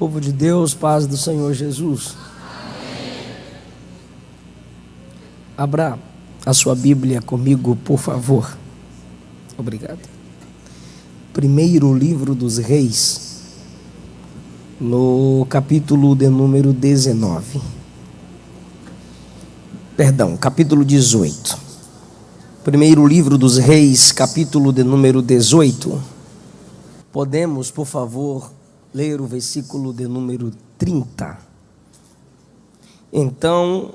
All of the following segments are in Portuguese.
Povo de Deus, paz do Senhor Jesus. Abra a sua Bíblia comigo, por favor. Obrigado. Primeiro livro dos Reis, no capítulo de número 19. Perdão, capítulo 18. Primeiro livro dos Reis, capítulo de número 18. Podemos, por favor, ler o versículo de número 30. Então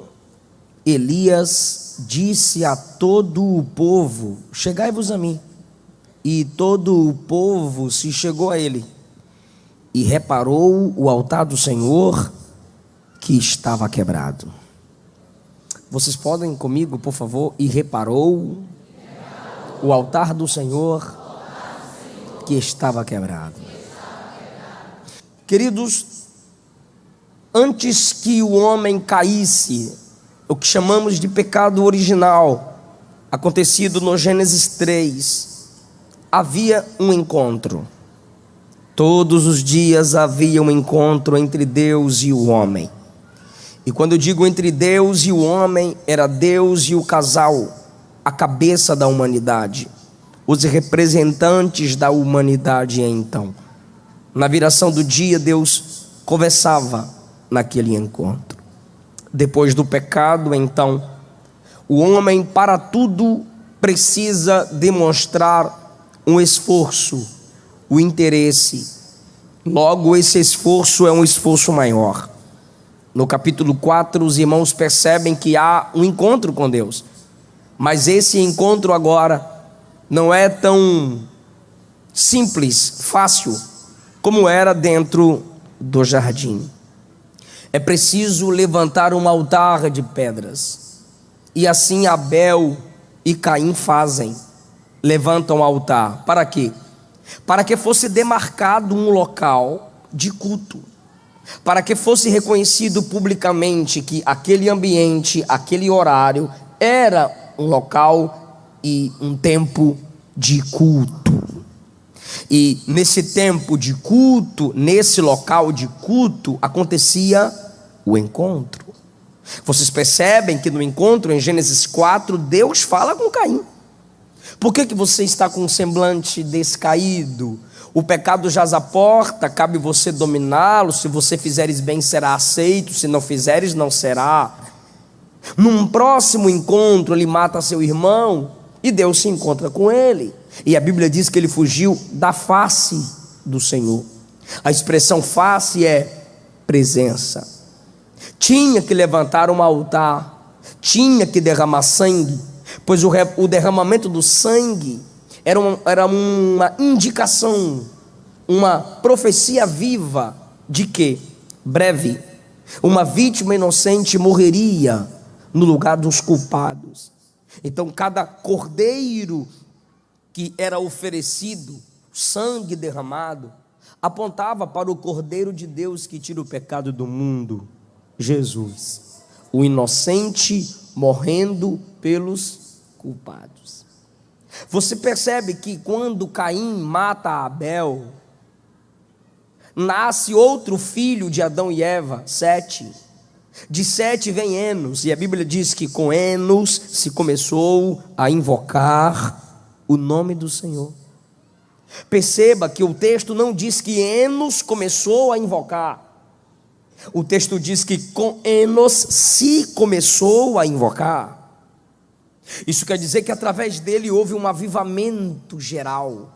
Elias disse a todo o povo: chegai-vos a mim. E todo o povo se chegou a ele, e reparou o altar do Senhor que estava quebrado. Vocês podem comigo, por favor? E reparou o altar do Senhor que estava quebrado. Queridos, antes que o homem caísse, o que chamamos de pecado original, acontecido no Gênesis 3, havia um encontro. Todos os dias havia um encontro entre Deus e o homem. E quando eu digo entre Deus e o homem, era Deus e o casal, a cabeça da humanidade, os representantes da humanidade. Então, na viração do dia, Deus conversava naquele encontro. Depois do pecado, então, o homem para tudo precisa demonstrar um esforço, o interesse. Logo, esse esforço é um esforço maior. No capítulo 4, os irmãos percebem que há um encontro com Deus, mas esse encontro agora não é tão simples, fácil, como era dentro do jardim. É preciso levantar um altar de pedras, e assim Abel e Caim fazem. Levantam altar, para quê? Para que fosse demarcado um local de culto, para que fosse reconhecido publicamente que aquele ambiente, aquele horário, era um local e um tempo de culto. E nesse tempo de culto, nesse local de culto, acontecia o encontro. Vocês percebem que no encontro, em Gênesis 4, Deus fala com Caim. Por que você está com um semblante descaído? O pecado jaz à porta, cabe você dominá-lo. Se você fizeres bem, será aceito. Se não fizeres, não será. Num próximo encontro, ele mata seu irmão e Deus se encontra com ele. E a Bíblia diz que ele fugiu da face do Senhor. A expressão face é presença. Tinha que levantar um altar, tinha que derramar sangue, pois o derramamento do sangue era uma indicação, uma profecia viva de que, breve, uma vítima inocente morreria no lugar dos culpados. Então cada cordeiro que era oferecido, sangue derramado, apontava para o Cordeiro de Deus que tira o pecado do mundo, Jesus, o inocente morrendo pelos culpados. Você percebe que quando Caim mata Abel, nasce outro filho de Adão e Eva, Sete. De Sete vem Enos, e a Bíblia diz que com Enos se começou a invocar o nome do Senhor. Perceba que o texto não diz que Enos começou a invocar. O texto diz que com Enos se começou a invocar. Isso quer dizer que através dele houve um avivamento geral.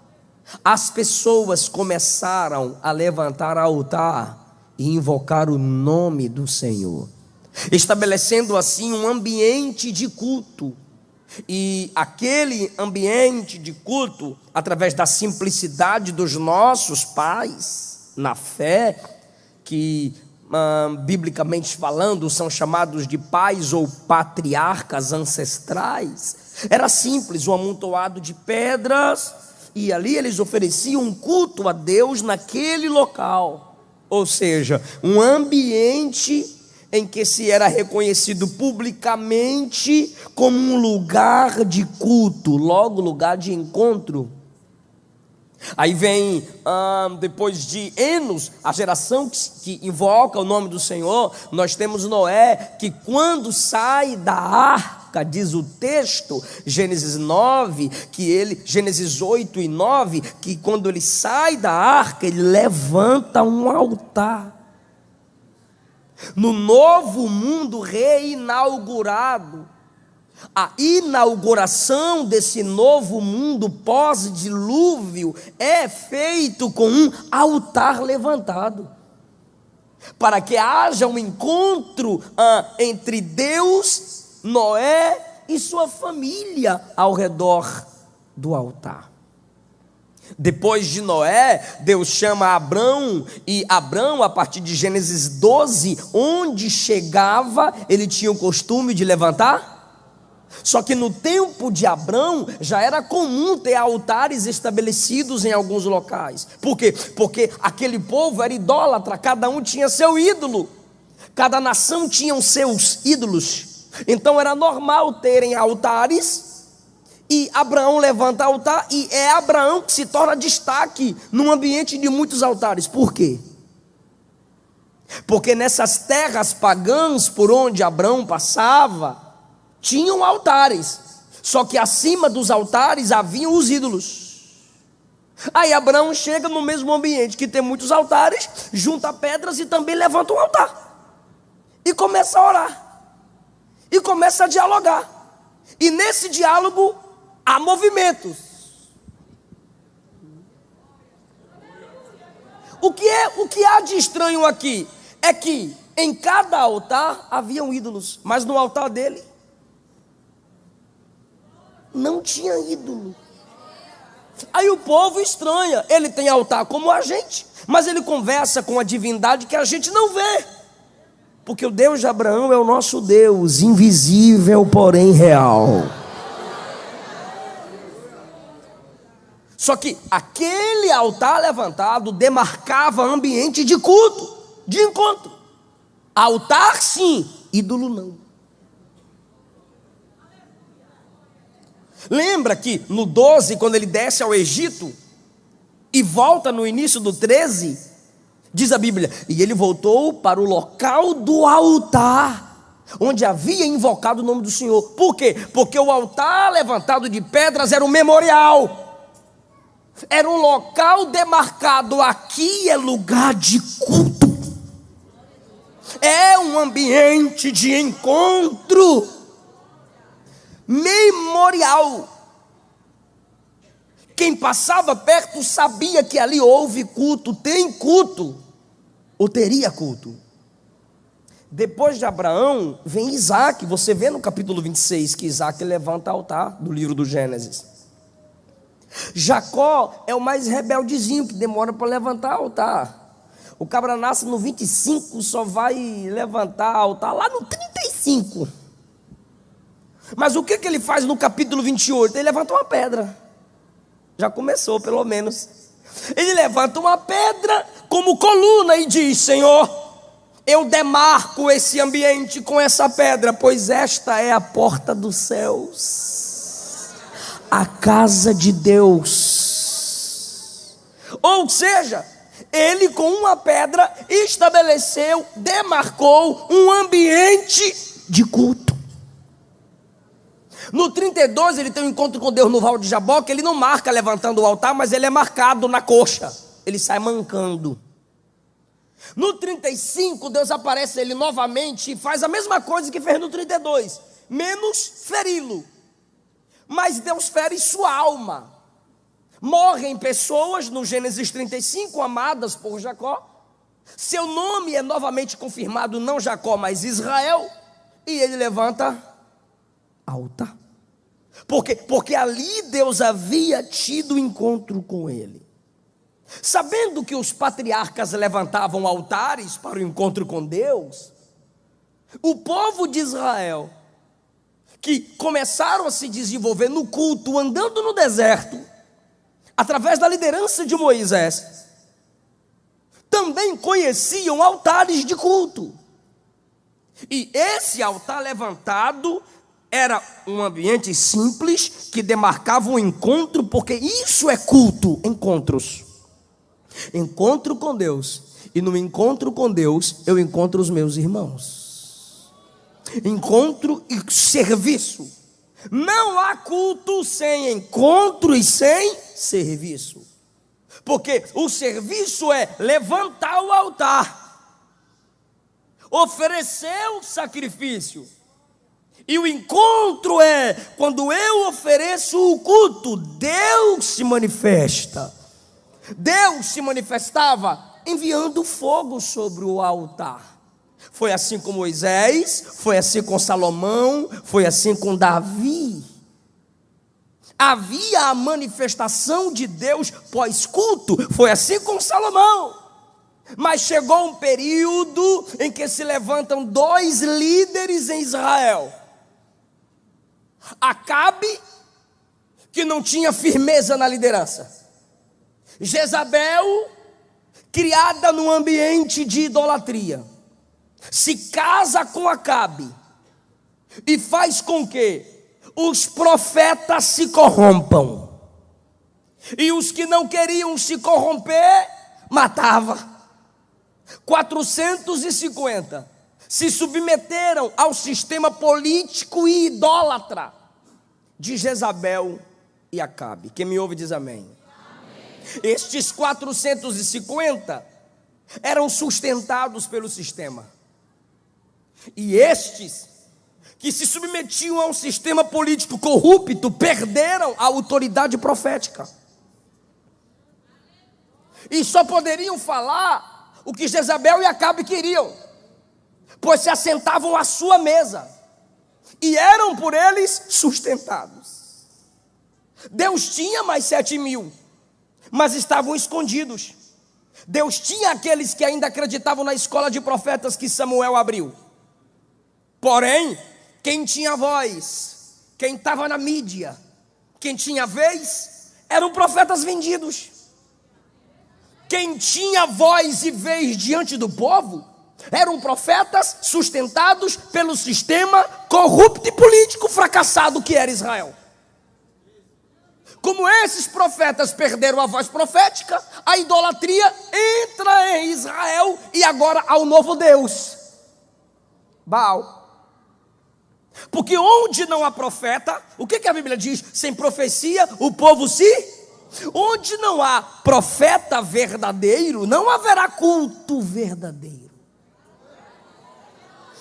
As pessoas começaram a levantar altar e invocar o nome do Senhor, estabelecendo assim um ambiente de culto. E aquele ambiente de culto, através da simplicidade dos nossos pais na fé, que biblicamente falando são chamados de pais ou patriarcas ancestrais, era simples, um amontoado de pedras, e ali eles ofereciam um culto a Deus naquele local. Ou seja, um ambiente em que se era reconhecido publicamente como um lugar de culto, logo lugar de encontro. Aí vem, depois de Enos, a geração que invoca o nome do Senhor. Nós temos Noé, que quando sai da arca, diz o texto, Gênesis 9, Gênesis 8 e 9, que quando ele sai da arca, ele levanta um altar. No novo mundo reinaugurado, a inauguração desse novo mundo pós-dilúvio é feito com um altar levantado, para que haja um encontro entre Deus, Noé e sua família ao redor do altar. Depois de Noé, Deus chama Abrão, e Abrão, a partir de Gênesis 12, onde chegava, ele tinha o costume de levantar. Só que no tempo de Abrão já era comum ter altares estabelecidos em alguns locais. Por quê? Porque aquele povo era idólatra, cada um tinha seu ídolo, cada nação tinha os seus ídolos. Então era normal terem altares, e Abraão levanta altar, e é Abraão que se torna destaque num ambiente de muitos altares. Por quê? Porque nessas terras pagãs por onde Abraão passava, tinham altares, só que acima dos altares haviam os ídolos. Aí Abraão chega no mesmo ambiente que tem muitos altares, junta pedras e também levanta um altar, e começa a orar, e começa a dialogar, e nesse diálogo há movimentos. O que há de estranho aqui é que em cada altar haviam ídolos, mas no altar dele não tinha ídolo. Aí o povo estranha, ele tem altar como a gente, mas ele conversa com a divindade que a gente não vê, porque o Deus de Abraão é o nosso Deus, invisível, porém real. Só que aquele altar levantado demarcava ambiente de culto, de encontro. Altar sim, ídolo não. Lembra que no 12, quando ele desce ao Egito e volta no início do 13, diz a Bíblia, e ele voltou para o local do altar, onde havia invocado o nome do Senhor. Por quê? Porque o altar levantado de pedras era um memorial, era um local demarcado, aqui é lugar de culto, é um ambiente de encontro memorial. Quem passava perto sabia que ali houve culto, tem culto, ou teria culto. Depois de Abraão vem Isaac. Você vê no capítulo 26 que Isaac levanta altar do livro do Gênesis. Jacó é o mais rebeldezinho, que demora para levantar altar. O cabra nasce no 25, só vai levantar altar lá no 35. Mas o que ele faz no capítulo 28? Ele levanta uma pedra. Já começou, pelo menos. Ele levanta uma pedra como coluna e diz: Senhor, eu demarco esse ambiente com essa pedra, pois esta é a porta dos céus, a casa de Deus. Ou seja, ele com uma pedra estabeleceu, demarcou um ambiente de culto. No 32 ele tem um encontro com Deus no Val de Jaboque. Ele não marca levantando o altar, mas ele é marcado na coxa, ele sai mancando. No 35 Deus aparece a ele novamente e faz a mesma coisa que fez no 32, menos feri-lo, mas Deus fere sua alma. Morrem pessoas no Gênesis 35 amadas por Jacó. Seu nome é novamente confirmado, não Jacó, mas Israel. E ele levanta altar. Porque ali Deus havia tido encontro com ele. Sabendo que os patriarcas levantavam altares para o encontro com Deus, o povo de Israel, que começaram a se desenvolver no culto, andando no deserto, através da liderança de Moisés, também conheciam altares de culto. E esse altar levantado Era um ambiente simples que demarcava um encontro, porque isso é culto, encontros. Encontro com Deus. E no encontro com Deus, eu encontro os meus irmãos. Encontro e serviço. Não há culto sem encontro e sem serviço. Porque o serviço é levantar o altar, oferecer o sacrifício. E o encontro é quando eu ofereço o culto, Deus se manifesta. Deus se manifestava enviando fogo sobre o altar. Foi assim com Moisés, foi assim com Salomão, foi assim com Davi. Havia a manifestação de Deus pós-culto, foi assim com Salomão. Mas chegou um período em que se levantam dois líderes em Israel. Acabe, que não tinha firmeza na liderança. Jezabel, criada num ambiente de idolatria, se casa com Acabe e faz com que os profetas se corrompam. E os que não queriam se corromper, matava. 450 se submeteram ao sistema político e idólatra de Jezabel e Acabe. Quem me ouve diz amém. Amém. Estes 450 eram sustentados pelo sistema. E estes que se submetiam ao sistema político corrupto perderam a autoridade profética. E só poderiam falar o que Jezabel e Acabe queriam, pois se assentavam à sua mesa e eram por eles sustentados. Deus tinha mais 7.000, mas estavam escondidos. Deus tinha aqueles que ainda acreditavam na escola de profetas que Samuel abriu. Porém, quem tinha voz, quem estava na mídia, quem tinha vez, eram profetas vendidos. Quem tinha voz e vez diante do povo eram profetas sustentados pelo sistema corrupto e político fracassado que era Israel. Como esses profetas perderam a voz profética, a idolatria entra em Israel e agora há um novo Deus, Baal. Porque onde não há profeta, o que a Bíblia diz? Sem profecia o povo se... Onde não há profeta verdadeiro, não haverá culto verdadeiro.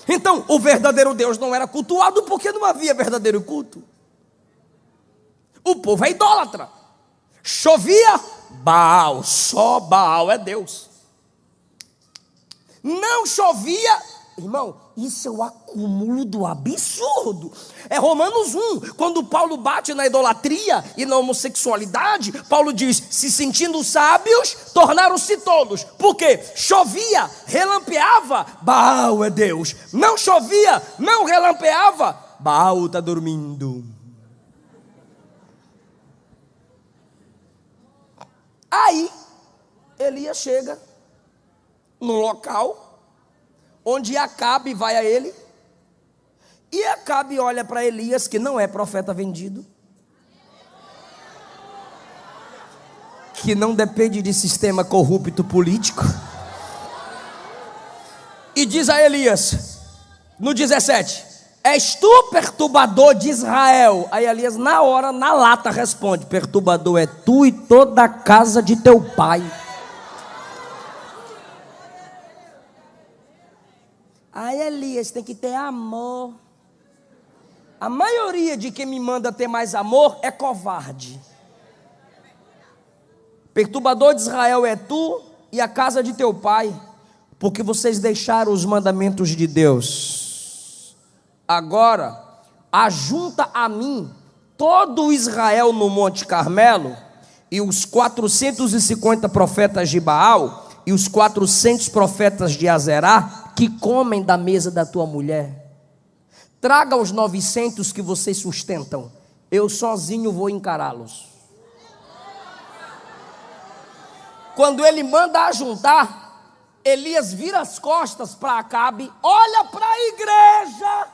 Então, o verdadeiro Deus não era cultuado porque não havia verdadeiro culto. O povo é idólatra. Chovia, Baal, só Baal é Deus. Não chovia, irmão, isso é o acúmulo do absurdo. É Romanos 1, quando Paulo bate na idolatria e na homossexualidade, Paulo diz, se sentindo sábios, tornaram-se tolos. Por quê? Chovia, relampeava, Baal é Deus. Não chovia, não relampeava, Baal está dormindo. Aí, Elias chega no local onde Acabe vai a ele, e Acabe olha para Elias, que não é profeta vendido, que não depende de sistema corrupto político, e diz a Elias, no 17, és tu perturbador de Israel? Aí Elias na hora, na lata responde, perturbador é tu e toda a casa de teu pai. Aí Elias tem que ter amor. A maioria de quem me manda ter mais amor é covarde. Perturbador de Israel é tu e a casa de teu pai, porque vocês deixaram os mandamentos de Deus. Agora, ajunta a mim todo o Israel no Monte Carmelo, e os 450 profetas de Baal, e os 400 profetas de Azerá, que comem da mesa da tua mulher. Traga os 900 que vocês sustentam, eu sozinho vou encará-los. Quando ele manda ajuntar, Elias vira as costas para Acabe, olha para a igreja,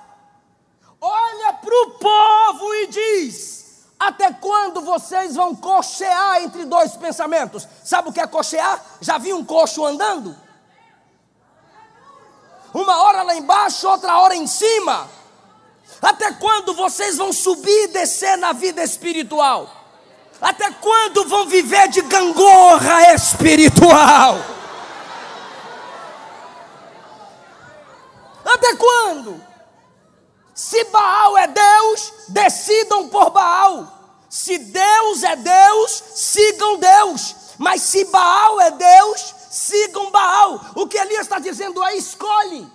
olha para o povo e diz: até quando vocês vão cochear entre dois pensamentos? Sabe o que é cochear? Já viu um coxo andando? Uma hora lá embaixo, outra hora em cima. Até quando vocês vão subir e descer na vida espiritual? Até quando vão viver de gangorra espiritual? Até quando? Se Baal é Deus, decidam por Baal. Se Deus é Deus, sigam Deus. Mas se Baal é Deus, sigam Baal. O que Elias está dizendo é: escolhe.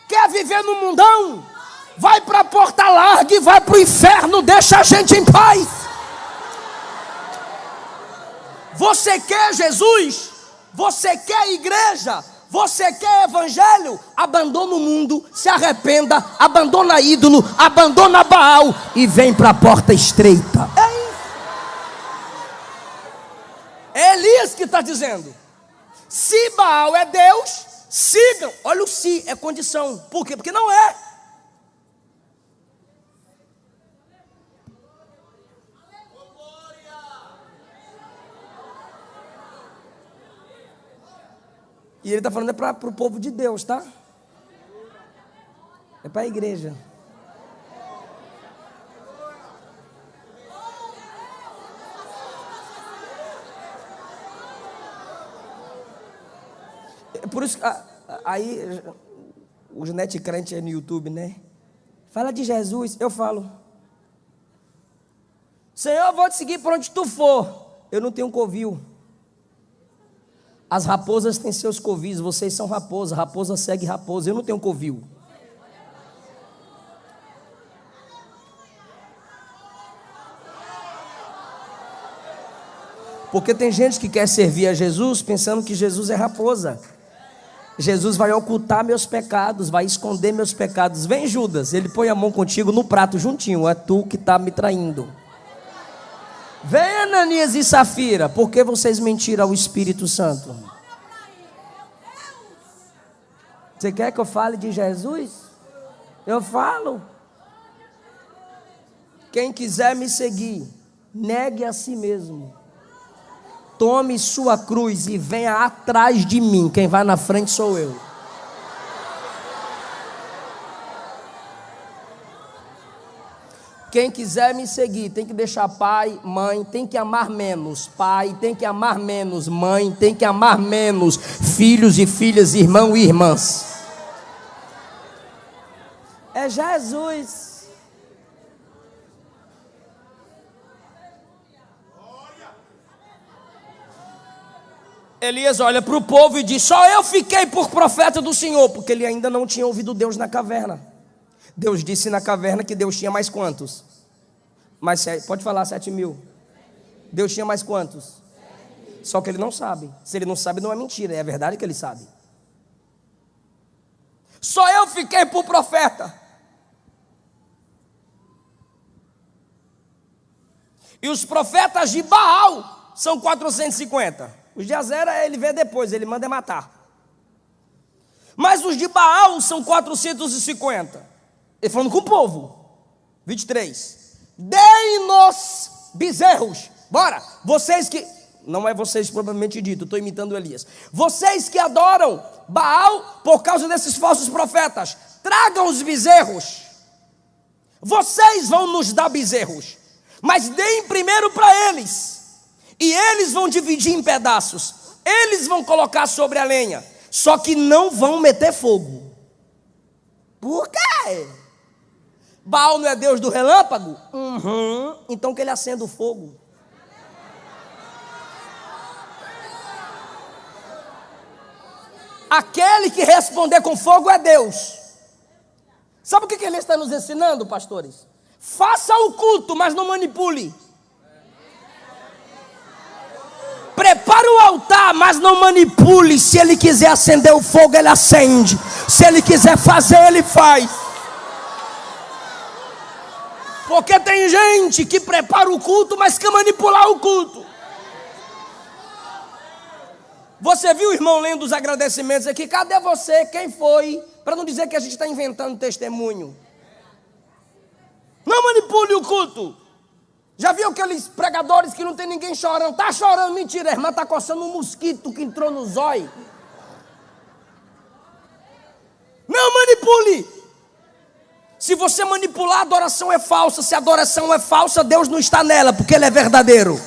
Quer viver no mundão? Vai para a porta larga e vai para o inferno. Deixa a gente em paz. Você quer Jesus? Você quer igreja? Você quer evangelho? Abandona o mundo, se arrependa, abandona ídolo, abandona Baal e vem para a porta estreita. É isso. É Elias que está dizendo. Se Baal é Deus, sigam. Olha o se, é condição. Por quê? Porque não é. E ele está falando é para o povo de Deus, tá? É para a igreja. É por isso que aí os net crentes aí no YouTube, né? Fala de Jesus, eu falo: Senhor, eu vou te seguir por onde tu for. Eu não tenho covil. As raposas têm seus covis, vocês são raposa, raposa segue raposa, eu não tenho covil. Porque tem gente que quer servir a Jesus pensando que Jesus é raposa. Jesus vai ocultar meus pecados, vai esconder meus pecados. Vem Judas, ele põe a mão contigo no prato juntinho, é tu que está me traindo. Vem Ananias e Safira, por que vocês mentiram ao Espírito Santo? Você quer que eu fale de Jesus? Eu falo. Quem quiser me seguir, negue a si mesmo. Tome sua cruz e venha atrás de mim. Quem vai na frente sou eu. Quem quiser me seguir tem que deixar pai, mãe, tem que amar menos pai, tem que amar menos mãe, tem que amar menos filhos e filhas, irmãos e irmãs. É Jesus. Elias olha para o povo e diz: só eu fiquei por profeta do Senhor, porque ele ainda não tinha ouvido Deus na caverna. Deus disse na caverna que Deus tinha mais quantos? Pode falar 7.000. Deus tinha mais quantos? Só que ele não sabe. Se ele não sabe, não é mentira, é a verdade que ele sabe. Só eu fiquei por profeta. E os profetas de Baal são 450. Os de Azera ele vê depois, ele manda matar. Mas os de Baal são 450. Ele falando com o povo. 23. Deem-nos bezerros. Bora. Vocês que... Não é vocês propriamente dito, estou imitando Elias. Vocês que adoram Baal por causa desses falsos profetas, tragam os bezerros. Vocês vão nos dar bezerros, mas deem primeiro para eles. E eles vão dividir em pedaços. Eles vão colocar sobre a lenha. Só que não vão meter fogo. Por quê? Baal não é Deus do relâmpago? Então que ele acenda o fogo. Aquele que responder com fogo é Deus. Sabe o que ele está nos ensinando, pastores? Faça o culto, mas não manipule. Prepare o altar, mas não manipule. Se ele quiser acender o fogo, ele acende. Se ele quiser fazer, ele faz. Porque tem gente que prepara o culto, mas quer manipular o culto. Você viu o irmão lendo os agradecimentos aqui? Cadê você? Quem foi? Para não dizer que a gente está inventando testemunho. Não manipule o culto. Já viu aqueles pregadores que não tem ninguém chorando? Tá chorando, mentira, a irmã tá coçando um mosquito que entrou no zóio. Não manipule. Se você manipular, a adoração é falsa. Se a adoração é falsa, Deus não está nela, porque Ele é verdadeiro.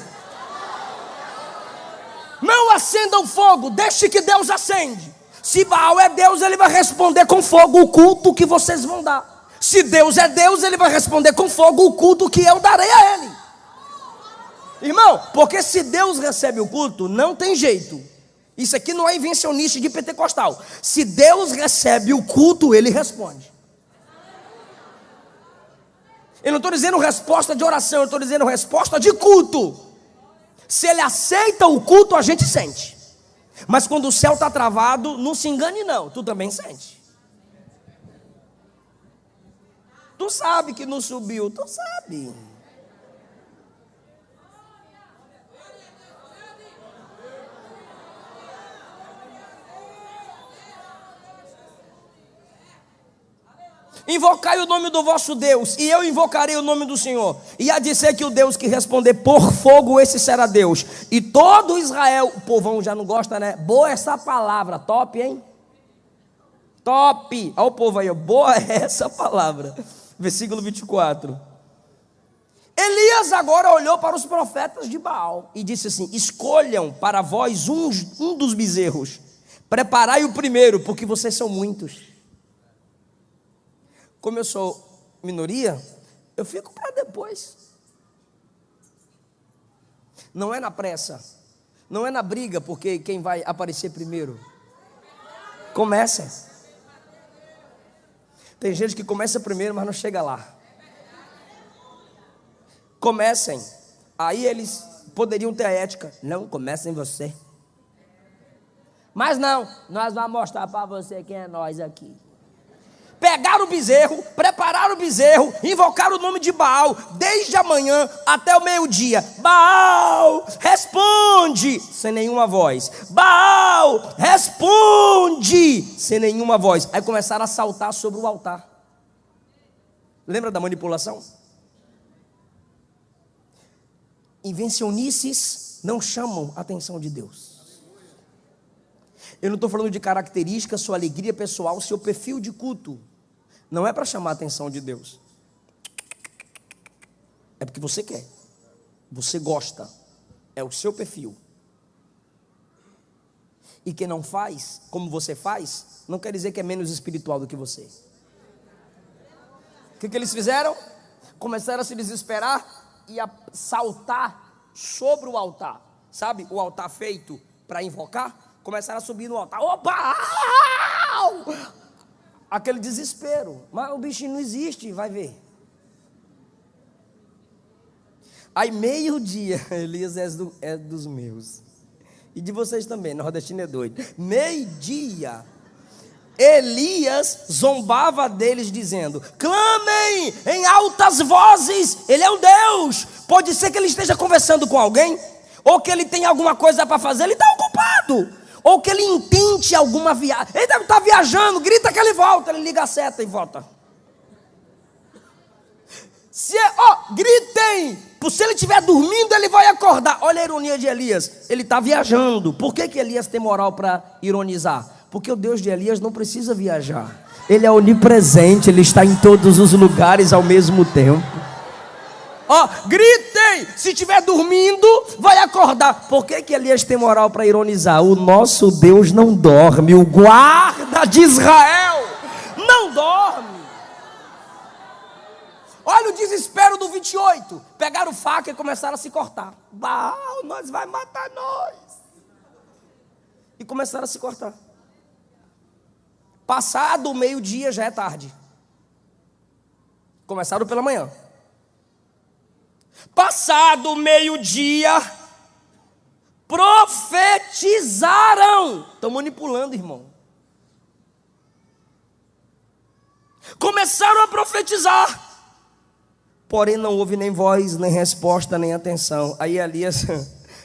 Não acenda o fogo, deixe que Deus acende. Se Baal é Deus, Ele vai responder com fogo o culto que vocês vão dar. Se Deus é Deus, Ele vai responder com fogo o culto que eu darei a Ele. Irmão, porque se Deus recebe o culto, não tem jeito. Isso aqui não é invencionista de pentecostal. Se Deus recebe o culto, Ele responde. Eu não estou dizendo resposta de oração, eu estou dizendo resposta de culto. Se Ele aceita o culto, a gente sente. Mas quando o céu está travado, não se engane não, tu também sente. Tu sabe que não subiu, tu sabe. Invocai o nome do vosso Deus, e eu invocarei o nome do Senhor. E há de ser que o Deus que responder por fogo, esse será Deus. E todo Israel, o povão já não gosta, né? Boa essa palavra, top, hein? Top. Olha o povo aí, boa essa palavra. Versículo 24. Elias agora olhou para os profetas de Baal e disse assim: escolham para vós um dos bezerros, preparai o primeiro, porque vocês são muitos. Como eu sou minoria, eu fico para depois. Não é na pressa, não é na briga, porque quem vai aparecer primeiro. Comecem. Tem gente que começa primeiro, mas não chega lá. Comecem. Aí eles poderiam ter a ética. Não, comecem você. Mas não, nós vamos mostrar para você quem é nós aqui. Pegaram o bezerro, prepararam o bezerro, invocaram o nome de Baal, desde a manhã até o meio-dia. Baal, responde, sem nenhuma voz. Baal, responde, sem nenhuma voz. Aí começaram a saltar sobre o altar. Lembra da manipulação? Invencionices não chamam a atenção de Deus. Eu não estou falando de características, sua alegria pessoal, seu perfil de culto. Não é para chamar a atenção de Deus. É porque você quer. Você gosta. É o seu perfil. E quem não faz, como você faz, não quer dizer que é menos espiritual do que você. O que eles fizeram? Começaram a se desesperar e a saltar sobre o altar. Sabe o altar feito para invocar? Começaram a subir no altar. Opa! Aquele desespero. Mas o bichinho não existe, vai ver. Aí meio-dia, Elias é dos meus. E de vocês também, nordestino é doido. Meio-dia, Elias zombava deles dizendo: clamem em altas vozes, ele é um Deus. Pode ser que ele esteja conversando com alguém, ou que ele tenha alguma coisa para fazer, ele está ocupado. Ou que ele intente alguma viagem. Ele deve estar viajando, grita que ele volta. Ele liga a seta e volta. Gritem. Se ele estiver dormindo, ele vai acordar. Olha a ironia de Elias. Ele está viajando. Por que Elias tem moral para ironizar? Porque o Deus de Elias não precisa viajar. Ele é onipresente. Ele está em todos os lugares ao mesmo tempo. Gritem, se estiver dormindo, vai acordar. Por que Elias tem moral para ironizar? O nosso Deus não dorme, o guarda de Israel não dorme. Olha o desespero do 28. Pegaram faca e começaram a se cortar. Baal, nós vai matar nós. E começaram a se cortar. Passado o meio-dia já é tarde. Começaram pela manhã. Passado o meio-dia, profetizaram. Estão manipulando, irmão. Começaram a profetizar. Porém não houve nem voz, nem resposta, nem atenção. Aí Elias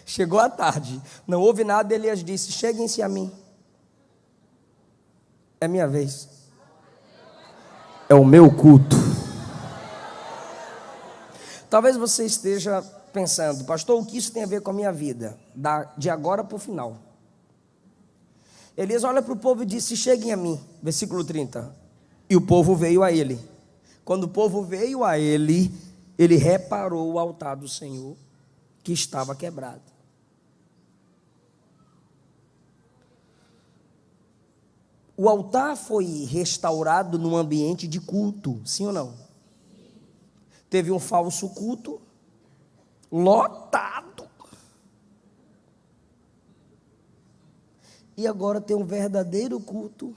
chegou à tarde. Não houve nada, Elias disse: cheguem-se a mim. É minha vez. É o meu culto. Talvez você esteja pensando, pastor, o que isso tem a ver com a minha vida? De agora para o final. Elias olha para o povo e disse: cheguem a mim, versículo 30. E o povo veio a ele. Quando o povo veio a ele, ele reparou o altar do Senhor que estava quebrado. O altar foi restaurado num ambiente de culto, sim ou não? Teve um falso culto, lotado. E agora tem um verdadeiro culto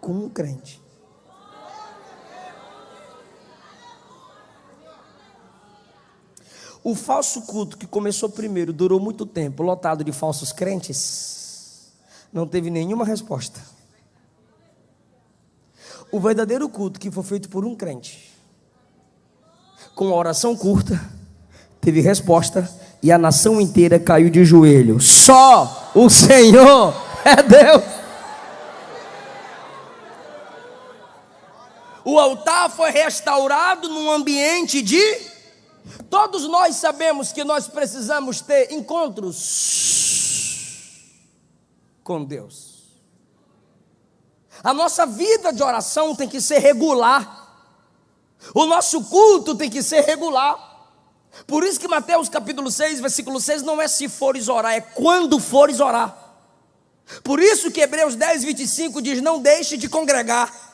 com um crente. O falso culto que começou primeiro, durou muito tempo, lotado de falsos crentes, não teve nenhuma resposta. O verdadeiro culto que foi feito por um crente, com uma oração curta, teve resposta e a nação inteira caiu de joelho. Só o Senhor é Deus. O altar foi restaurado num ambiente de... Todos nós sabemos que nós precisamos ter encontros com Deus. A nossa vida de oração tem que ser regular. O nosso culto tem que ser regular. Por isso que Mateus capítulo 6, versículo 6, não é se fores orar, é quando fores orar. Por isso que Hebreus 10, 25 diz: não deixe de congregar.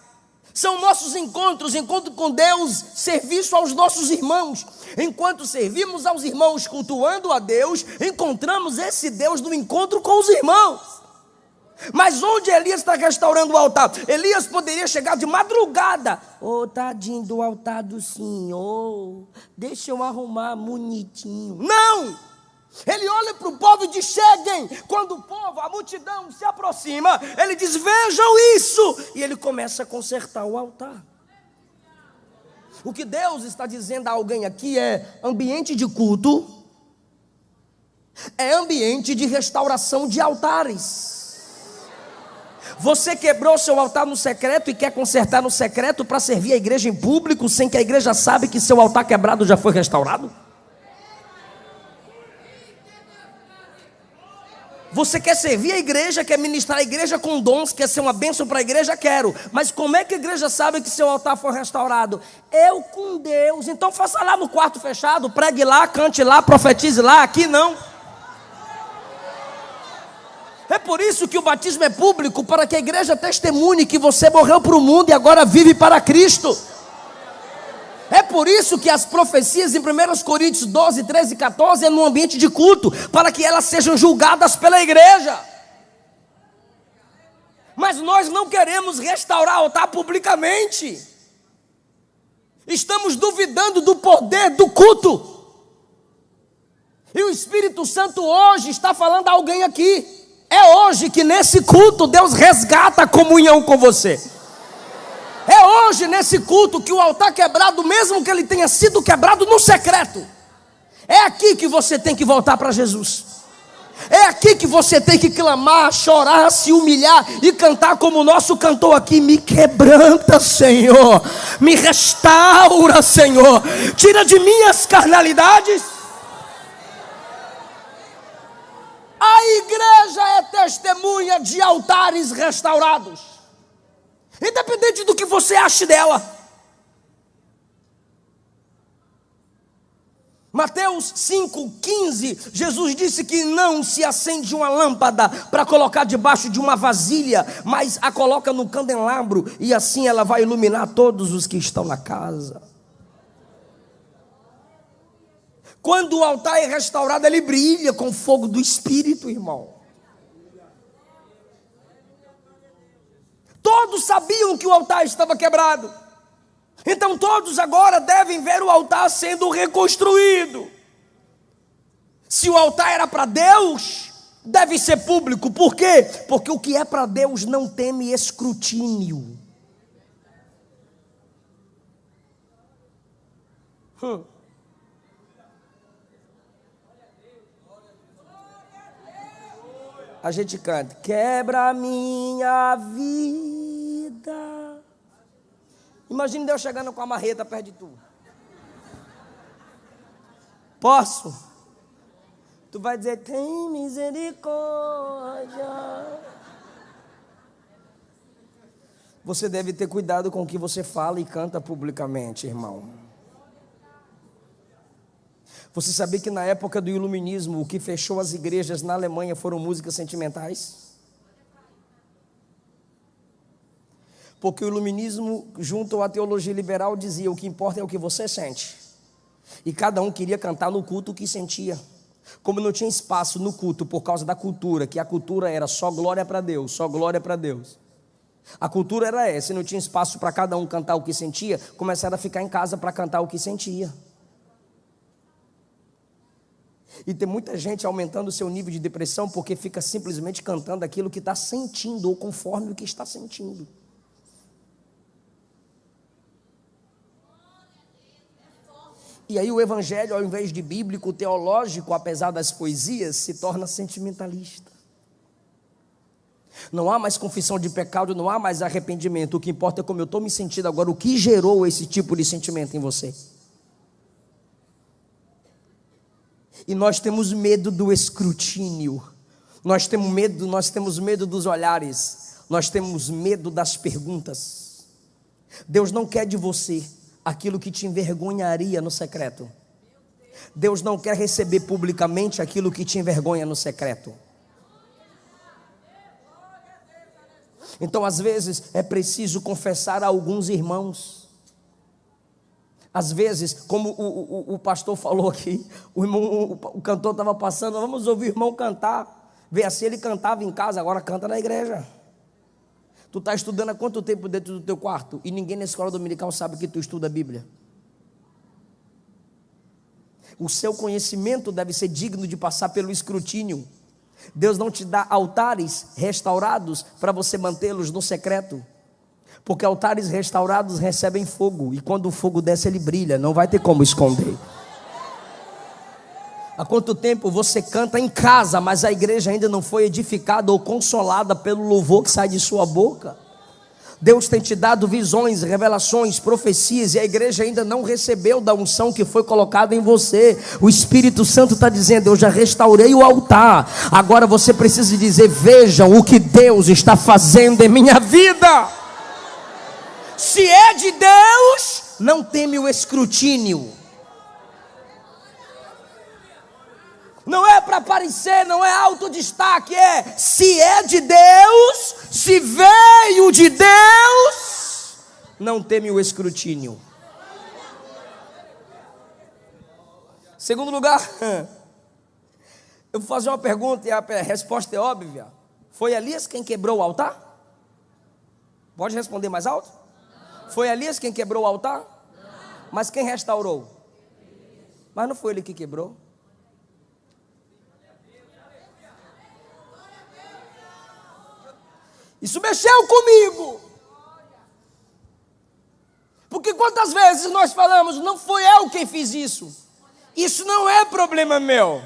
São nossos encontros, encontro com Deus, serviço aos nossos irmãos. Enquanto servimos aos irmãos, cultuando a Deus, encontramos esse Deus no encontro com os irmãos. Mas onde Elias está restaurando o altar? Elias poderia chegar de madrugada. Tadinho do altar do Senhor, deixa eu arrumar bonitinho. Não! Ele olha para o povo e diz: cheguem. Quando o povo, a multidão se aproxima, ele diz: vejam isso. E ele começa a consertar o altar. O que Deus está dizendo a alguém aqui é: ambiente de culto é ambiente de restauração de altares. Você quebrou seu altar no secreto e quer consertar no secreto para servir a igreja em público, sem que a igreja saiba que seu altar quebrado já foi restaurado? Você quer servir a igreja, quer ministrar a igreja com dons, quer ser uma bênção para a igreja? Quero. Mas como é que a igreja sabe que seu altar foi restaurado? Eu com Deus. Então faça lá no quarto fechado, pregue lá, cante lá, profetize lá. Aqui não. É por isso que o batismo é público, para que a igreja testemunhe que você morreu para o mundo e agora vive para Cristo. É por isso que as profecias em 1 Coríntios 12, 13 e 14 é no ambiente de culto, para que elas sejam julgadas pela igreja. Mas nós não queremos restaurar o altar publicamente. Estamos duvidando do poder do culto. E o Espírito Santo hoje está falando a alguém aqui. É hoje que nesse culto Deus resgata a comunhão com você. É hoje nesse culto que o altar quebrado, mesmo que ele tenha sido quebrado no secreto, é aqui que você tem que voltar para Jesus. É aqui que você tem que clamar, chorar, se humilhar e cantar como o nosso cantor aqui: me quebranta, Senhor, me restaura, Senhor, tira de mim as carnalidades. A igreja é testemunha de altares restaurados. Independente do que você ache dela. Mateus 5,15, Jesus disse que não se acende uma lâmpada para colocar debaixo de uma vasilha, mas a coloca no candelabro, e assim ela vai iluminar todos os que estão na casa. Quando o altar é restaurado, ele brilha com o fogo do Espírito, irmão. Todos sabiam que o altar estava quebrado. Então todos agora devem ver o altar sendo reconstruído. Se o altar era para Deus, deve ser público. Por quê? Porque o que é para Deus não teme escrutínio. A gente canta: quebra a minha vida. Imagine Deus chegando com a marreta perto de tu. Posso? Tu vai dizer, tem misericórdia. Você deve ter cuidado com o que você fala e canta publicamente, irmão. Você sabia que na época do Iluminismo, o que fechou as igrejas na Alemanha foram músicas sentimentais? Porque o Iluminismo, junto à teologia liberal, dizia, o que importa é o que você sente. E cada um queria cantar no culto o que sentia. Como não tinha espaço no culto por causa da cultura, que a cultura era só glória para Deus, só glória para Deus. A cultura era essa, e não tinha espaço para cada um cantar o que sentia, começaram a ficar em casa para cantar o que sentia. E tem muita gente aumentando o seu nível de depressão porque fica simplesmente cantando aquilo que está sentindo, ou conforme o que está sentindo. E aí o evangelho, ao invés de bíblico, teológico, apesar das poesias, se torna sentimentalista. Não há mais confissão de pecado, não há mais arrependimento. O que importa é como eu estou me sentindo agora, o que gerou esse tipo de sentimento em você. E nós temos medo do escrutínio, nós temos medo dos olhares, nós temos medo das perguntas. Deus não quer de você aquilo que te envergonharia no secreto. Deus não quer receber publicamente aquilo que te envergonha no secreto. Então, às vezes, é preciso confessar a alguns irmãos. Às vezes, como o pastor falou aqui, o cantor estava passando, vamos ouvir o irmão cantar. Vê assim, ele cantava em casa, agora canta na igreja. Tu está estudando há quanto tempo dentro do teu quarto? E ninguém na escola dominical sabe que tu estuda a Bíblia. O seu conhecimento deve ser digno de passar pelo escrutínio. Deus não te dá altares restaurados para você mantê-los no secreto. Porque altares restaurados recebem fogo. E quando o fogo desce, ele brilha. Não vai ter como esconder. Há quanto tempo você canta em casa, mas a igreja ainda não foi edificada ou consolada pelo louvor que sai de sua boca? Deus tem te dado visões, revelações, profecias, e a igreja ainda não recebeu da unção que foi colocada em você. O Espírito Santo está dizendo, eu já restaurei o altar. Agora você precisa dizer, vejam o que Deus está fazendo em minha vida. Se é de Deus, não teme o escrutínio. Não é para aparecer, não é autodestaque, se é de Deus, se veio de Deus, não teme o escrutínio. Segundo lugar, eu vou fazer uma pergunta e a resposta é óbvia. Foi Elias quem quebrou o altar? Pode responder mais alto? Foi Elias quem quebrou o altar? Mas quem restaurou? Mas não foi ele que quebrou. Isso mexeu comigo. Porque quantas vezes nós falamos, não foi eu quem fiz isso. Isso não é problema meu.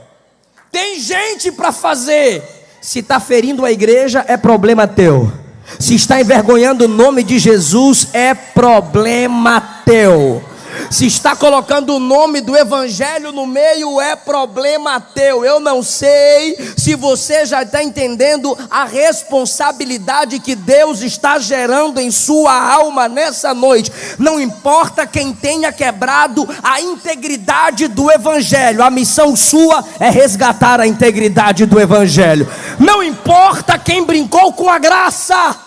Tem gente para fazer. Se está ferindo a igreja, é problema teu. Se está envergonhando o nome de Jesus, é problema teu. Se está colocando o nome do evangelho no meio, é problema teu. Eu não sei se você já está entendendo a responsabilidade que Deus está gerando em sua alma nessa noite. Não importa quem tenha quebrado a integridade do evangelho, a missão sua é resgatar a integridade do evangelho. Não importa quem brincou com a graça,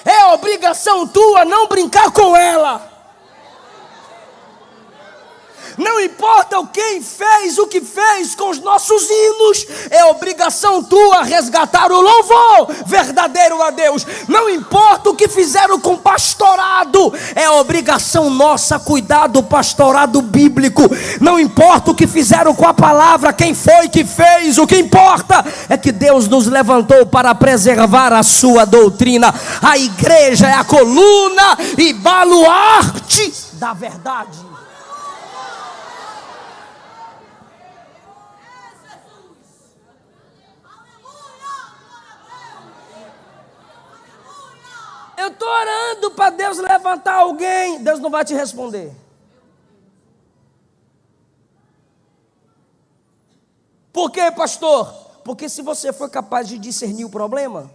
é obrigação tua não brincar com ela. Não importa quem fez o que fez com os nossos hinos, é obrigação tua resgatar o louvor verdadeiro a Deus. Não importa o que fizeram com o pastorado, é obrigação nossa cuidar do pastorado bíblico. Não importa o que fizeram com a palavra, quem foi que fez, o que importa é que Deus nos levantou para preservar a sua doutrina. A igreja é a coluna e baluarte da verdade. Eu estou orando para Deus levantar alguém. Deus não vai te responder. Por quê, pastor? Porque se você for capaz de discernir o problema,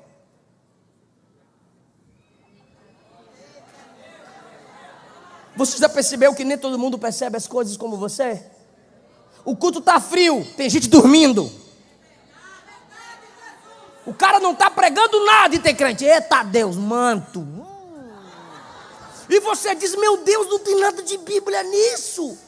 você já percebeu que nem todo mundo percebe as coisas como você? O culto está frio, tem gente dormindo. O cara não está pregando nada e tem crente. Eita Deus, manto. E você diz, meu Deus, não tem nada de Bíblia nisso.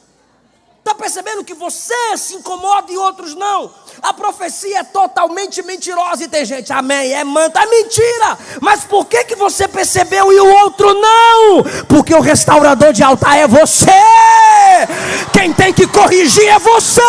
Está percebendo que você se incomoda e outros não? A profecia é totalmente mentirosa e tem gente, amém, é manto, é mentira. Mas por que você percebeu e o outro não? Porque o restaurador de altar é você. Quem tem que corrigir é você.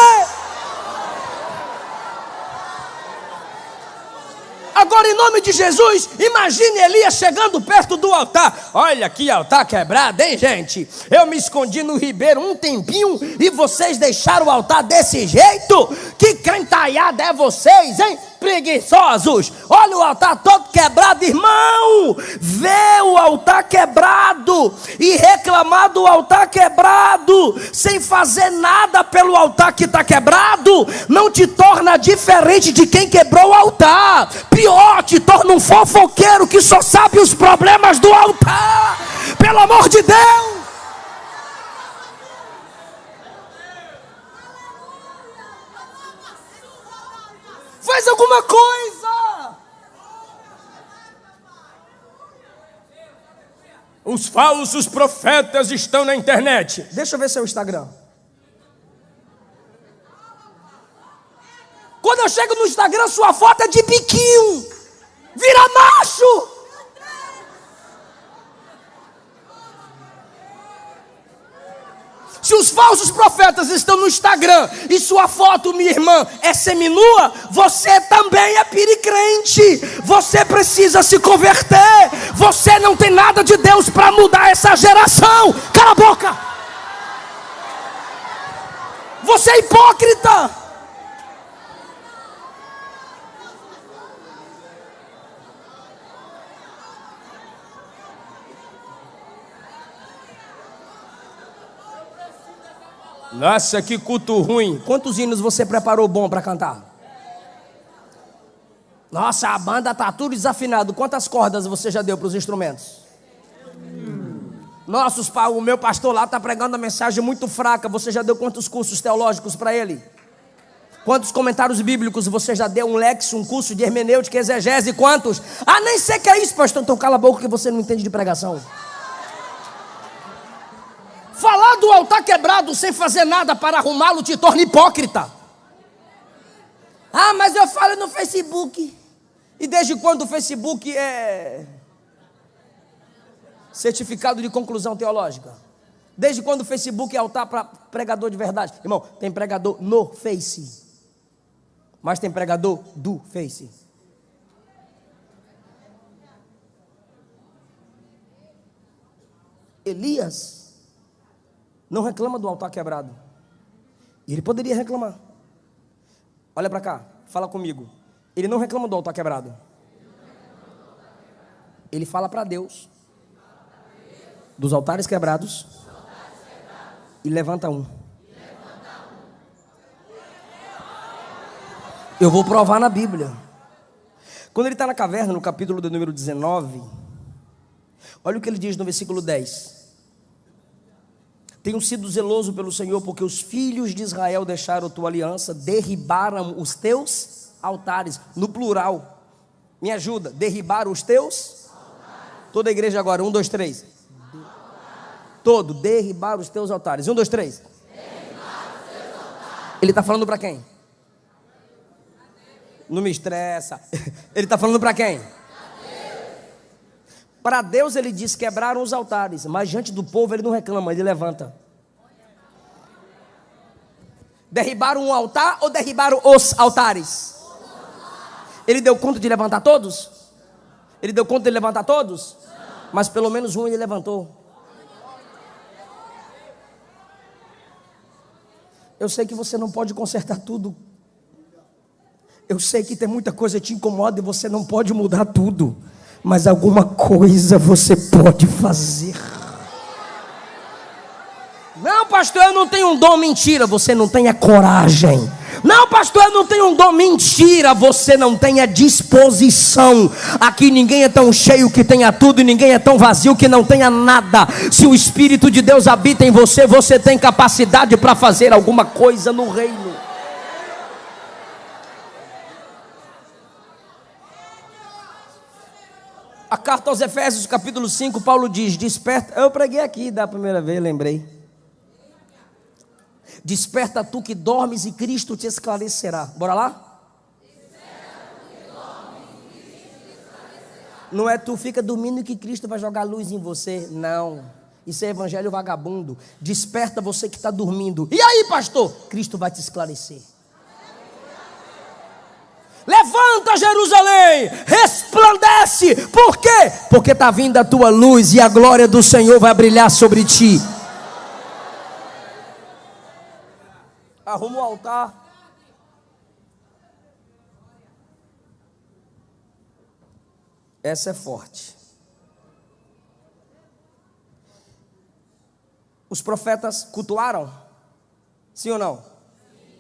Agora, em nome de Jesus, imagine Elias chegando perto do altar. Olha que altar quebrado, hein, gente? Eu me escondi no ribeiro um tempinho e vocês deixaram o altar desse jeito? Que crentalhada é vocês, hein? Preguiçosos. Olha o altar todo quebrado, irmão. Vê o altar quebrado e reclamar do altar quebrado sem fazer nada pelo altar que está quebrado não te torna diferente de quem quebrou o altar. Pior, te torna um fofoqueiro que só sabe os problemas do altar. Pelo amor de Deus. Faz alguma coisa. Os falsos profetas estão na internet. Deixa eu ver seu Instagram. Quando eu chego no Instagram, sua foto é de biquinho. Vira macho. Se os falsos profetas estão no Instagram e sua foto, minha irmã, é seminua, você também é piricrente. Você precisa se converter. Você não tem nada de Deus para mudar essa geração. Cala a boca. Você é hipócrita. Nossa, que culto ruim. Quantos hinos você preparou bom para cantar? Nossa, a banda tá tudo desafinado. Quantas cordas você já deu para os instrumentos? Nossa, o meu pastor lá está pregando uma mensagem muito fraca. Você já deu quantos cursos teológicos para ele? Quantos comentários bíblicos você já deu? Um lex, um curso de hermenêutica, exegese, quantos? Ah, nem sei que é isso, pastor. Então cala a boca que você não entende de pregação. Falar do altar quebrado sem fazer nada para arrumá-lo te torna hipócrita. Ah, mas eu falo no Facebook. E desde quando o Facebook é certificado de conclusão teológica? Desde quando o Facebook é altar para pregador de verdade? Irmão, tem pregador no Face, mas tem pregador do Face. Elias não reclama do altar quebrado. E ele poderia reclamar. Olha para cá, fala comigo. Ele não reclama do altar quebrado. Ele fala para Deus dos altares quebrados e levanta um. Eu vou provar na Bíblia. Quando ele está na caverna, no capítulo do número 19, olha o que ele diz no versículo 10. Tenho sido zeloso pelo Senhor, porque os filhos de Israel deixaram a tua aliança, derribaram os teus altares, no plural. Me ajuda, derribaram os teus altares. Toda a igreja agora, 1, 2, 3. Todo, derribaram os teus altares. 1, 2, 3. Ele está falando para quem? Não me estressa. Ele está falando para quem? Para Deus ele diz, quebraram os altares, mas diante do povo ele não reclama, ele levanta. Derribaram um altar ou derribaram os altares? Ele deu conta de levantar todos? Ele deu conta de levantar todos? Mas pelo menos um ele levantou. Eu sei que você não pode consertar tudo. Eu sei que tem muita coisa que te incomoda e você não pode mudar tudo. Mas alguma coisa você pode fazer. Não, pastor, eu não tenho um dom. Mentira, você não tem a coragem. Não, pastor, eu não tenho um dom. Mentira, você não tem a disposição. Aqui ninguém é tão cheio que tenha tudo, e ninguém é tão vazio que não tenha nada. Se o Espírito de Deus habita em você, você tem capacidade para fazer alguma coisa no reino. A carta aos Efésios, capítulo 5, Paulo diz: desperta. Eu preguei aqui da primeira vez, lembrei. Desperta tu que dormes e Cristo te esclarecerá. Bora lá? Não é tu fica dormindo e que Cristo vai jogar luz em você. Não, isso é evangelho vagabundo. Desperta você que está dormindo. E aí, pastor? Cristo vai te esclarecer. Levanta, Jerusalém, resplandece. Por quê? Porque está vindo a tua luz e a glória do Senhor vai brilhar sobre ti. Arruma o altar. Essa é forte. Os profetas cultuaram? Sim ou não?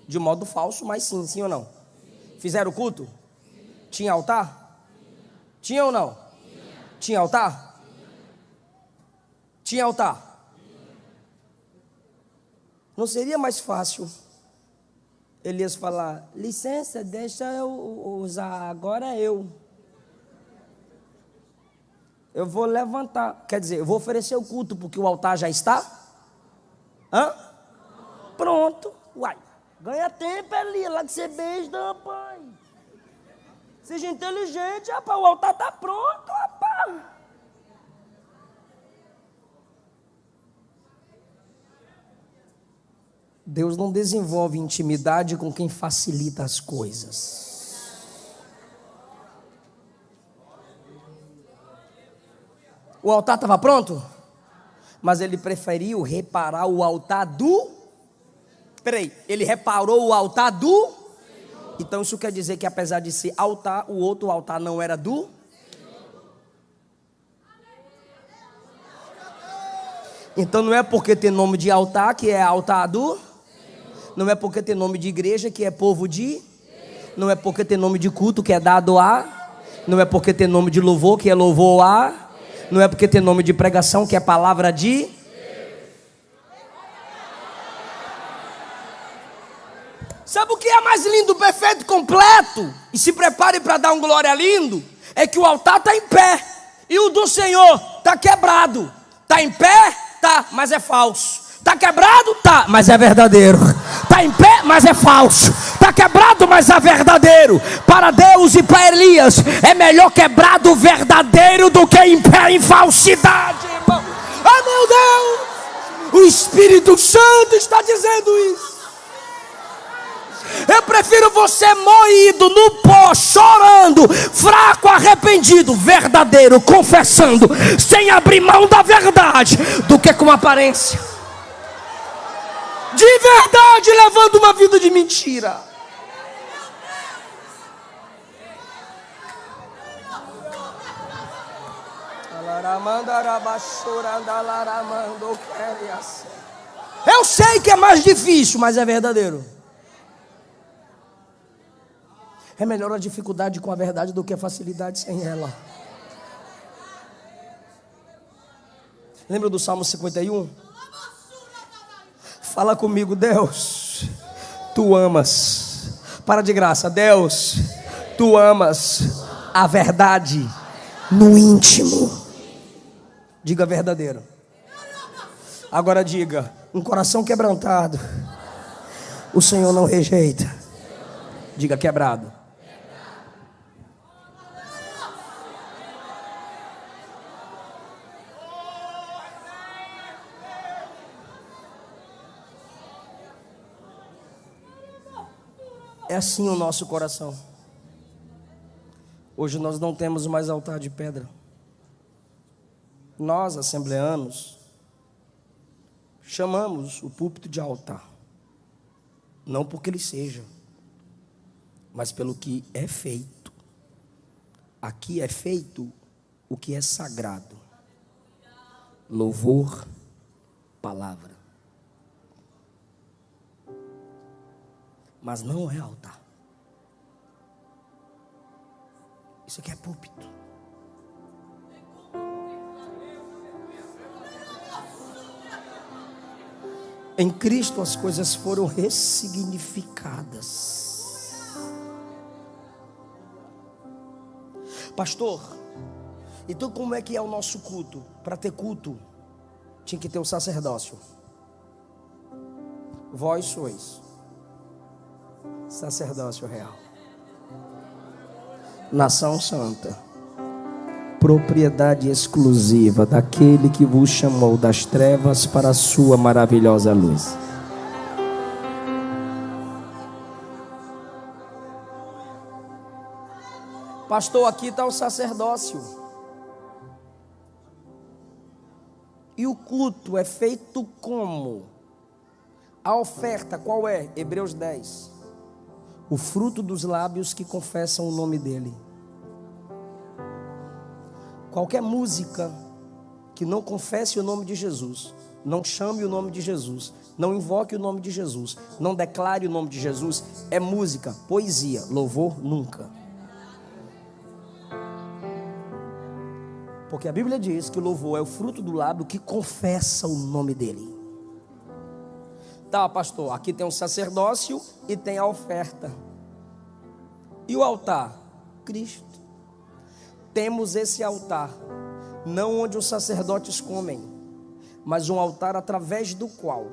De modo falso, mas sim, sim ou não? Fizeram culto? Tinha altar? Tinha ou não? Tinha altar? Tinha altar? Não seria mais fácil Elias falar: licença, deixa eu usar, agora eu vou levantar, quer dizer, eu vou oferecer o culto porque o altar já está? Pronto, uai. Ganha tempo, Elias, lá que você beija, rapaz. Seja inteligente, rapaz, o altar está pronto, rapaz. Deus não desenvolve intimidade com quem facilita as coisas. O altar estava pronto, mas ele preferiu reparar o altar do... Peraí, ele reparou o altar do... Então isso quer dizer que apesar de ser altar, o outro altar não era do... Então não é porque tem nome de altar que é altar do... Não é porque tem nome de igreja que é povo de... Não é porque tem nome de culto que é dado a... Não é porque tem nome de louvor que é louvor a... Não é porque tem nome de pregação que é palavra de... Sabe o que é mais lindo, perfeito, completo? E se prepare para dar um glória lindo. É que o altar está em pé e o do Senhor está quebrado. Está em pé? Tá, mas é falso. Está quebrado? Tá, mas é verdadeiro. Está em pé, mas é falso. Está quebrado, mas é verdadeiro. Para Deus e para Elias é melhor quebrado verdadeiro do que em pé em falsidade, irmão. Ah, meu Deus! O Espírito Santo está dizendo isso. Eu prefiro você moído no pó, chorando, fraco, arrependido, verdadeiro, confessando, sem abrir mão da verdade, do que com aparência de verdade, levando uma vida de mentira. Eu sei que é mais difícil, mas é verdadeiro. É melhor a dificuldade com a verdade do que a facilidade sem ela. Lembra do Salmo 51? Fala comigo, Deus, tu amas. Para de graça, Deus, tu amas a verdade no íntimo. Diga verdadeiro. Agora diga, um coração quebrantado o Senhor não rejeita. Diga quebrado. É assim o nosso coração. Hoje nós não temos mais altar de pedra. Nós, assembleanos, chamamos o púlpito de altar. Não porque ele seja, mas pelo que é feito. Aqui é feito o que é sagrado. Louvor, palavra. mas não é altar. Isso aqui é púlpito. Em Cristo as coisas foram ressignificadas. Pastor, então como é que é o nosso culto? Para ter culto, tinha que ter o sacerdócio. Vós sois sacerdócio real, nação santa, propriedade exclusiva daquele que vos chamou das trevas para a sua maravilhosa luz. Pastor, aqui está o sacerdócio. E o culto é feito como? A oferta qual é? Hebreus 10. O fruto dos lábios que confessam o nome dele. Qualquer música que não confesse o nome de Jesus, não chame o nome de Jesus, não invoque o nome de Jesus, não declare o nome de Jesus, é música, poesia, louvor nunca. Porque a Bíblia diz que o louvor é o fruto do lábio que confessa o nome dele. Tá, pastor, aqui tem um sacerdócio e tem a oferta. E o altar? Cristo. Temos esse altar, não onde os sacerdotes comem, mas um altar através do qual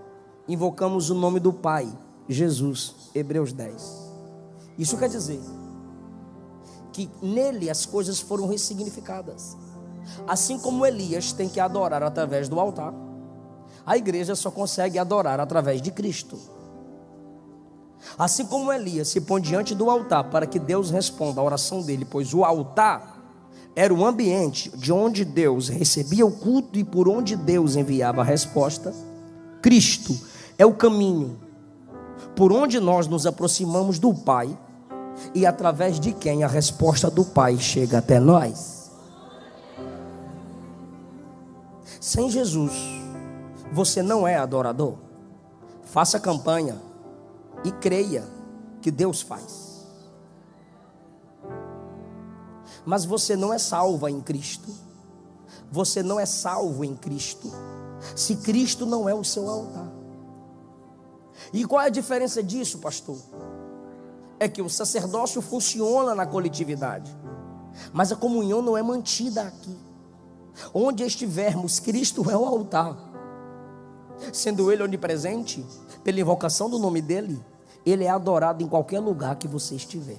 invocamos o nome do Pai, Jesus, Hebreus 10. Isso quer dizer que nele as coisas foram ressignificadas. Assim como Elias tem que adorar através do altar, a igreja só consegue adorar através de Cristo. Assim como Elias se põe diante do altar para que Deus responda a oração dele, pois o altar era o ambiente de onde Deus recebia o culto e por onde Deus enviava a resposta. Cristo é o caminho por onde nós nos aproximamos do Pai e através de quem a resposta do Pai chega até nós. Sem Jesus, você não é adorador. Faça campanha e creia que Deus faz. Mas você não é salva em Cristo. Você não é salvo em Cristo se Cristo não é o seu altar. E qual é a diferença disso, pastor? É que o sacerdócio funciona na coletividade, mas a comunhão não é mantida aqui. Onde estivermos, Cristo é o altar. Sendo Ele onipresente, pela invocação do nome dEle, Ele é adorado em qualquer lugar que você estiver.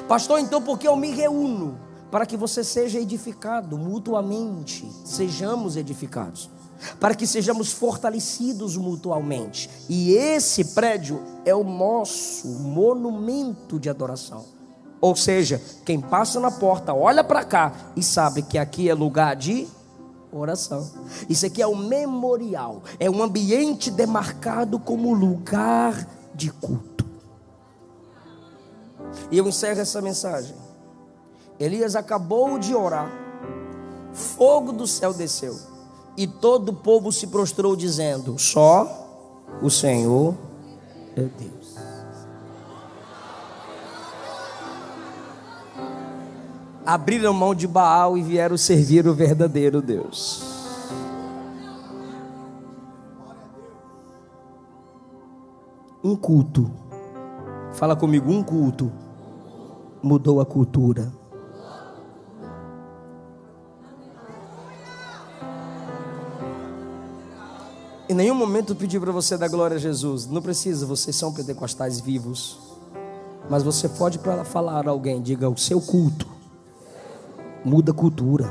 Pastor, então por que eu me reúno? Para que você seja edificado mutuamente. Sejamos edificados, para que sejamos fortalecidos mutuamente. E esse prédio é o nosso monumento de adoração. Ou seja, quem passa na porta olha para cá e sabe que aqui é lugar de oração. Isso aqui é um memorial, é um ambiente demarcado como lugar de culto. E eu encerro essa mensagem. Elias acabou de orar, fogo do céu desceu, e todo o povo se prostrou dizendo: só o Senhor é Deus. Abriram mão de Baal e vieram servir o verdadeiro Deus. Um culto, fala comigo, um culto mudou a cultura. Em nenhum momento eu pedi para você dar glória a Jesus. Não precisa, vocês são pentecostais vivos. Mas você pode falar a alguém, diga: o seu culto muda a cultura.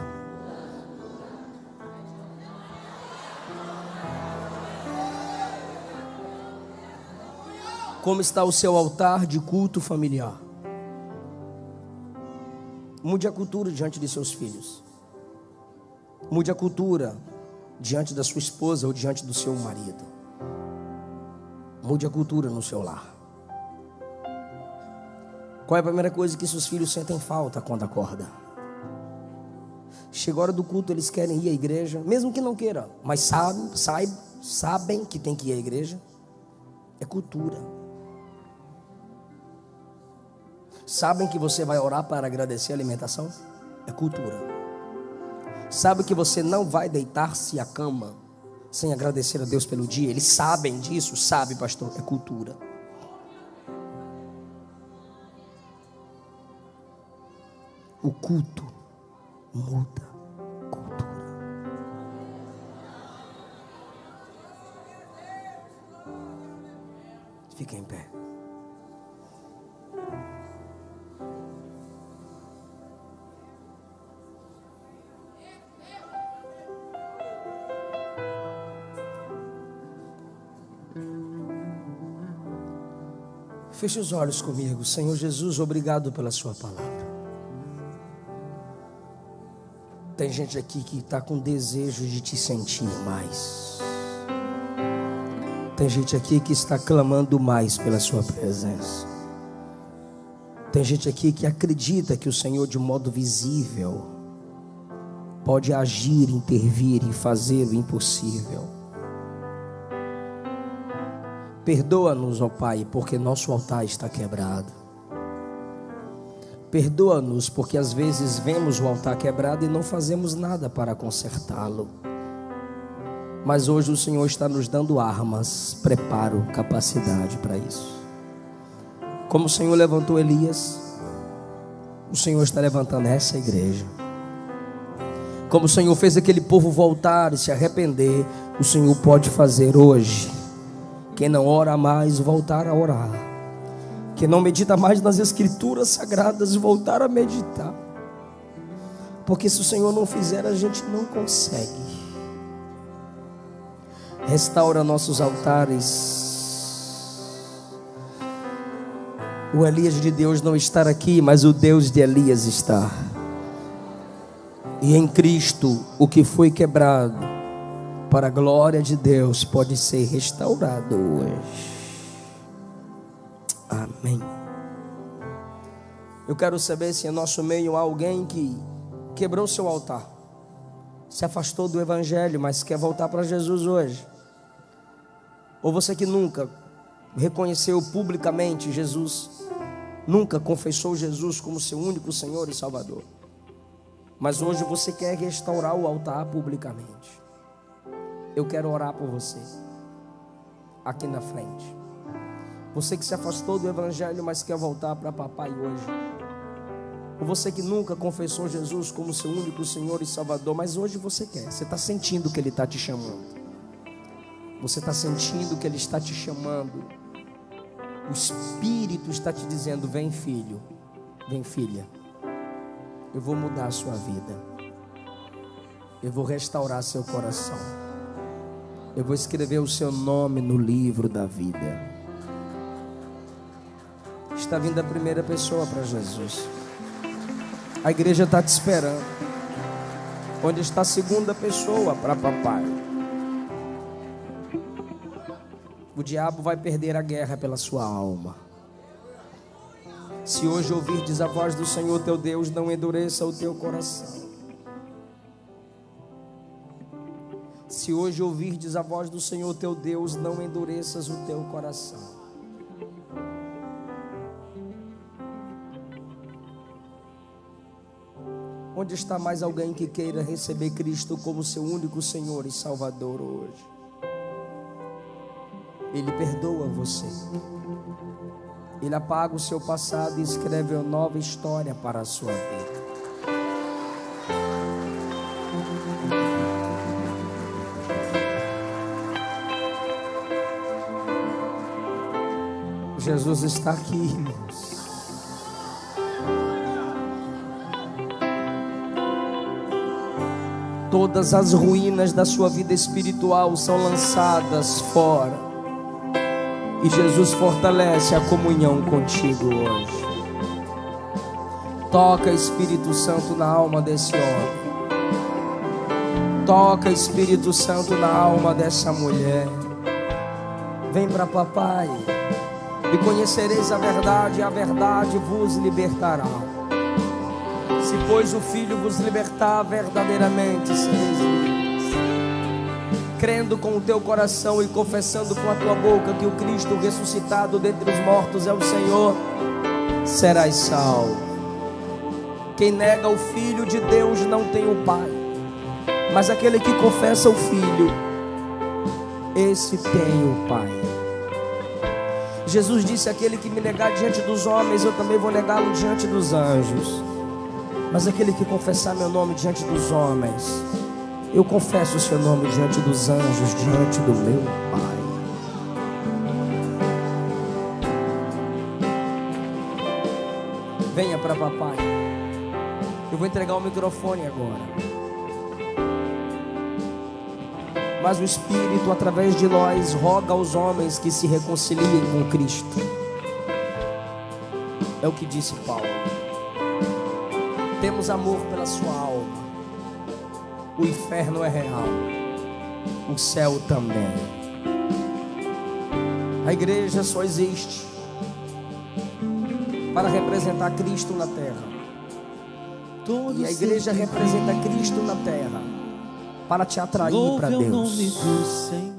Como está o seu altar de culto familiar? Mude a cultura diante de seus filhos. Mude a cultura diante da sua esposa ou diante do seu marido. Mude a cultura no seu lar. Qual é a primeira coisa que seus filhos sentem falta quando acordam? Chega a hora do culto, eles querem ir à igreja, mesmo que não queiram, mas sabem que tem que ir à igreja. É cultura. Sabem que você vai orar para agradecer a alimentação? É cultura. Sabe que você não vai deitar-se à cama sem agradecer a Deus pelo dia? Eles sabem disso? Sabe, pastor? É cultura. O culto muda a cultura. Fica em pé. Feche os olhos comigo. Senhor Jesus, obrigado pela sua palavra. Tem gente aqui que está com desejo de te sentir mais. Tem gente aqui que está clamando mais pela sua presença. Tem gente aqui que acredita que o Senhor, de modo visível, pode agir, intervir e fazer o impossível. Perdoa-nos, ó Pai, porque nosso altar está quebrado. Perdoa-nos porque às vezes vemos o altar quebrado e não fazemos nada para consertá-lo. Mas hoje o Senhor está nos dando armas, preparo, capacidade para isso. Como o Senhor levantou Elias, o Senhor está levantando essa igreja. Como o Senhor fez aquele povo voltar e se arrepender, o Senhor pode fazer hoje. Quem não ora mais, voltar a orar. Quem não medita mais nas escrituras sagradas, voltar a meditar. Porque se o Senhor não fizer, a gente não consegue. Restaura nossos altares. O Elias de Deus não está aqui, mas o Deus de Elias está. E em Cristo, o que foi quebrado, para a glória de Deus, pode ser restaurado hoje. Amém. Eu quero saber se em nosso meio há alguém que quebrou seu altar, se afastou do Evangelho, mas quer voltar para Jesus hoje. Ou você que nunca reconheceu publicamente Jesus, nunca confessou Jesus como seu único Senhor e Salvador, mas hoje você quer restaurar o altar publicamente. Eu quero orar por você, aqui na frente. Você que se afastou do Evangelho, mas quer voltar para papai hoje. Ou você que nunca confessou Jesus como seu único Senhor e Salvador, mas hoje você quer. Você está sentindo que Ele está te chamando. Você está sentindo que Ele está te chamando. O Espírito está te dizendo: vem filho, vem filha. Eu vou mudar a sua vida. Eu vou restaurar seu coração. Eu vou escrever o seu nome no livro da vida. Está vindo a primeira pessoa para Jesus. A igreja está te esperando. Onde está a segunda pessoa para papai? O diabo vai perder a guerra pela sua alma. Se hoje ouvirdes a voz do Senhor teu Deus, não endureça o teu coração. Se hoje ouvirdes a voz do Senhor teu Deus, não endureças o teu coração. Onde está mais alguém que queira receber Cristo como seu único Senhor e Salvador hoje? Ele perdoa você. Ele apaga o seu passado e escreve uma nova história para a sua vida. Jesus está aqui, irmãos. Todas as ruínas da sua vida espiritual são lançadas fora. E Jesus fortalece a comunhão contigo hoje. Toca, Espírito Santo, na alma desse homem. Toca, Espírito Santo, na alma dessa mulher. Vem para papai. E conhecereis a verdade vos libertará. Se pois o Filho vos libertar, verdadeiramente sereis livres. Crendo com o teu coração e confessando com a tua boca que o Cristo ressuscitado dentre os mortos é o Senhor, serás salvo. Quem nega o Filho de Deus não tem o Pai, mas aquele que confessa o Filho, esse tem o Pai. Jesus disse: aquele que me negar diante dos homens, eu também vou negá-lo diante dos anjos. Mas aquele que confessar meu nome diante dos homens, eu confesso o seu nome diante dos anjos, diante do meu Pai. Venha para papai. Eu vou entregar o microfone agora. Mas o Espírito, através de nós, roga aos homens que se reconciliem com Cristo. É o que disse Paulo. Temos amor pela sua alma. O inferno é real, o céu também. A igreja só existe para representar Cristo na terra. E a igreja representa Cristo na terra para te atrair para Deus.